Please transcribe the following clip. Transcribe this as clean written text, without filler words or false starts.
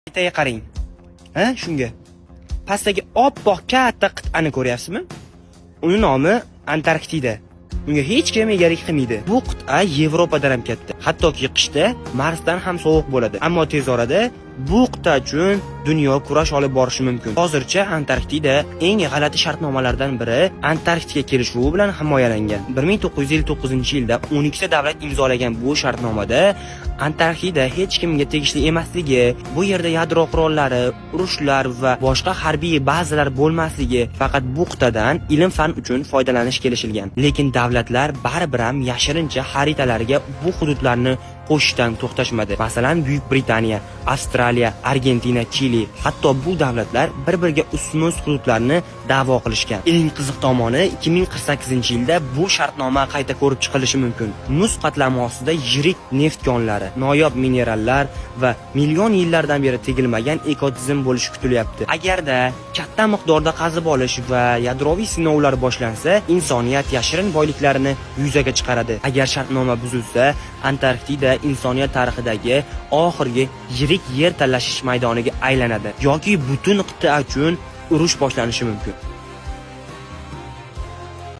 Xaritaga qarang. Ha, shunga. Pastdagi oppoq katta qit'ani ko'ryapsizmi? Uni nomi Antarktida. Unga hech kim egalik qilmaydi. Bu qit'a Yevropadan ham katta. Hattoki qishda Marsdan ham sovuq bo'ladi. Ammo tez orada bu qit'a uchun dunyo kurash olib borishi mumkin. Hozircha Antarktida eng g'alati shartnomalardan biri Antarktika kelishuvi bilan himoyalangan. 1959-yilda 12 davlat imzolagan bu shartnomada Antarktida hech kimga tegishli emasligi, bu yerda yadro qurollari, urushlar va boshqa harbiy bazalar bo'lmasligi, faqat bu qit'adan ilm-fan uchun foydalanish kelishilgan. Lekin davlatlar baribir ham yashirincha xaritalariga bu hududlarni qo'shishdan to'xtashmadi. Masalan, Buyuk Britaniya, Avstraliya, Argentina, Chili, hatto bu davlatlar bir-biriga ustma-ust hududlarni da'vo qilishgan. Eng qiziq tomoni, 2048-yilda bu shartnoma qayta ko'rib chiqilishi mumkin. Muz qatlami ostida yirik neft konlari, noyob minerallar va million yillardan beri tegilmagan ekotizim bo'lishi kutilyapti. Agarda katta miqdorda qazib olish va yadroviy sinovlar boshlansa, insoniyat yashirin boyliklarini yuzaga chiqaradi. Agar shartnoma buzilsa, Antarktida insoniyat tarixidagi oxirgi yirik yer talashish maydoniga aylanadi yoki butun qit'a uchun urush boshlanishi mumkin.